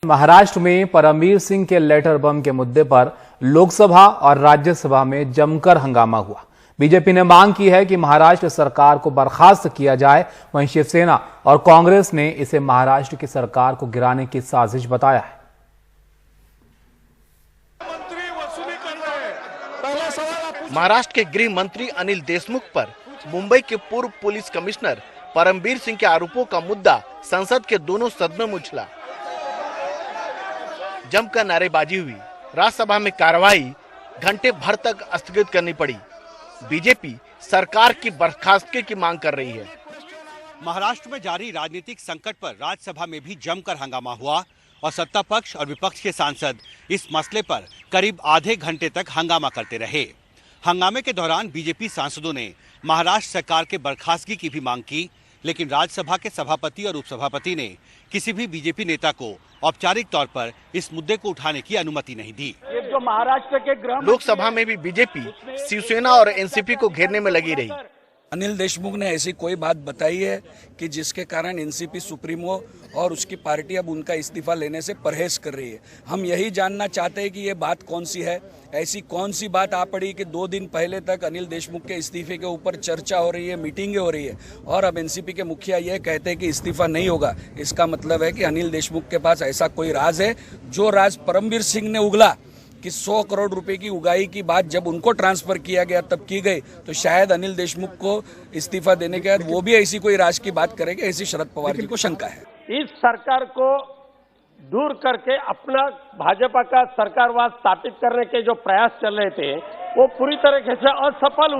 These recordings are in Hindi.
महाराष्ट्र में परमवीर सिंह के लेटर बम के मुद्दे पर लोकसभा और राज्यसभा में जमकर हंगामा हुआ। बीजेपी ने मांग की है कि महाराष्ट्र सरकार को बर्खास्त किया जाए। वहीं शिवसेना और कांग्रेस ने इसे महाराष्ट्र की सरकार को गिराने की साजिश बताया है। महाराष्ट्र के गृह मंत्री अनिल देशमुख पर मुंबई के पूर्व पुलिस कमिश्नर परमवीर सिंह के आरोपों का मुद्दा संसद के दोनों सदनों में उछला। जमकर नारेबाजी हुई। राज्यसभा में कार्रवाई घंटे भर तक स्थगित करनी पड़ी। बीजेपी सरकार की बर्खास्तगी की मांग कर रही है। महाराष्ट्र में जारी राजनीतिक संकट पर राज्यसभा में भी जमकर हंगामा हुआ और सत्ता पक्ष और विपक्ष के सांसद इस मसले पर करीब आधे घंटे तक हंगामा करते रहे। हंगामे के दौरान बीजेपी सांसदों ने महाराष्ट्र सरकार के बर्खास्तगी की भी मांग की, लेकिन राज्यसभा के सभापति और उपसभापति ने किसी भी बीजेपी नेता को औपचारिक तौर पर इस मुद्दे को उठाने की अनुमति नहीं दी। जो महाराष्ट्र के लोकसभा में भी बीजेपी शिवसेना और एनसीपी को घेरने में लगी रही। अनिल देशमुख ने ऐसी कोई बात बताई है कि जिसके कारण एनसीपी सुप्रीमो और उसकी पार्टी अब उनका इस्तीफा लेने से परहेज कर रही है। हम यही जानना चाहते हैं कि ये बात कौन सी है। ऐसी कौन सी बात आ पड़ी कि 2 दिन पहले तक अनिल देशमुख के इस्तीफे के ऊपर चर्चा हो रही है, मीटिंगें हो रही है और अब एनसीपी के मुखिया ये कहते हैं कि इस्तीफा नहीं होगा। इसका मतलब है कि अनिल देशमुख के पास ऐसा कोई राज है, जो राज परमवीर सिंह ने उगला कि 100 करोड़ रुपए की उगाही की बात जब उनको ट्रांसफर किया गया तब की गई, तो शायद अनिल देशमुख को इस्तीफा देने के बाद वो भी ऐसी कोई राज की बात करेंगे, ऐसी शरद पवार जी को शंका है। इस सरकार को दूर करके अपना भाजपा का सरकारवाद स्थापित करने के जो प्रयास चल रहे थे वो पूरी तरीके से असफल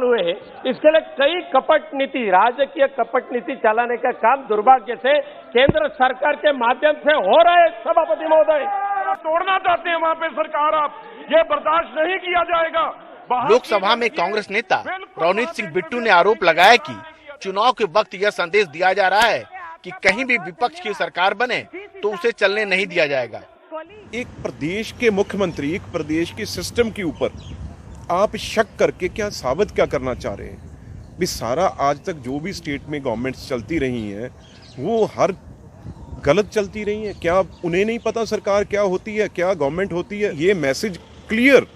हुए। इसके लिए कई कपट नीति, राजकीय कपट नीति चलाने का काम दुर्भाग्य से केंद्र सरकार के माध्यम से हो रहा है। सभापति महोदय, तोड़ना चाहते हैं वहाँ पे सरकार, आप ये बर्दाश्त नहीं किया जाएगा। लोकसभा में कांग्रेस नेता रवनीत सिंह बिट्टू ने आरोप लगाया कि चुनाव के वक्त यह संदेश दिया जा रहा है कि कहीं भी विपक्ष की सरकार बने तो उसे चलने नहीं दिया जाएगा। एक प्रदेश के मुख्यमंत्री, एक प्रदेश के सिस्टम के ऊपर आप शक करके क्या साबित क्या करना चाह रहे हैं? भी सारा आज तक जो भी स्टेट में गवर्नमेंट्स चलती रही हैं वो हर गलत चलती रही हैं। क्या उन्हें नहीं पता सरकार क्या होती है, क्या गवर्नमेंट होती है? ये मैसेज क्लियर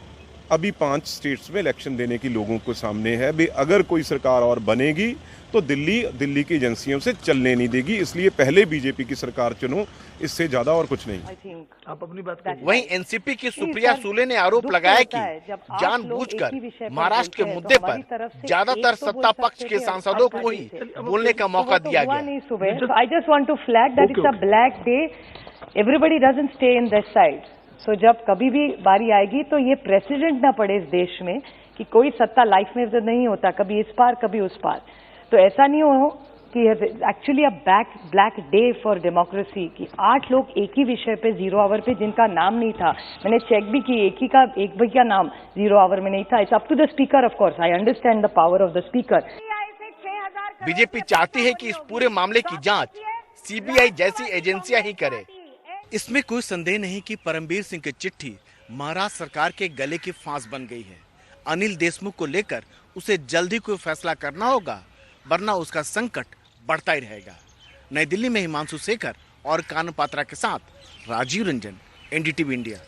अभी 5 स्टेट्स में इलेक्शन देने की लोगों को सामने है। भी अगर कोई सरकार और बनेगी तो दिल्ली की एजेंसियों से चलने नहीं देगी, इसलिए पहले बीजेपी की सरकार चुनो, इससे ज्यादा और कुछ नहीं। आप अपनी बात करिए। वहीं एनसीपी की सुप्रिया सूले ने आरोप लगाया कि जानबूझकर महाराष्ट्र के मुद्दे पर ज्यादातर सत्ता पक्ष के सांसदों को ही बोलने का मौका दिया गया। I just want to flag that it's a black day, everybody doesn't stay in this side. So जब कभी भी बारी आएगी तो ये प्रेसिडेंट ना पड़े इस देश में कि कोई सत्ता लाइफ में तो नहीं होता, कभी इस पार कभी उस पार। तो ऐसा नहीं हो कि actually a black day for democracy कि 8 लोग एक ही विषय पे 0 आवर पे जिनका नाम नहीं था, मैंने चेक भी की, एक भी का नाम 0 आवर में नहीं था। It's up to the speaker, of course I understand the power of the speaker. BJP चाहती है कि इस पूरे मामले की जांच सीबीआई जैसी एजेंसियां ही करे। इसमें कोई संदेह नहीं कि परमवीर सिंह की चिट्ठी महाराष्ट्र सरकार के गले की फांस बन गई है। अनिल देशमुख को लेकर उसे जल्दी कोई फैसला करना होगा, वरना उसका संकट बढ़ता ही रहेगा। नई दिल्ली में हिमांशु शेखर और कानन पात्रा के साथ राजीव रंजन, एनडीटीवी इंडिया।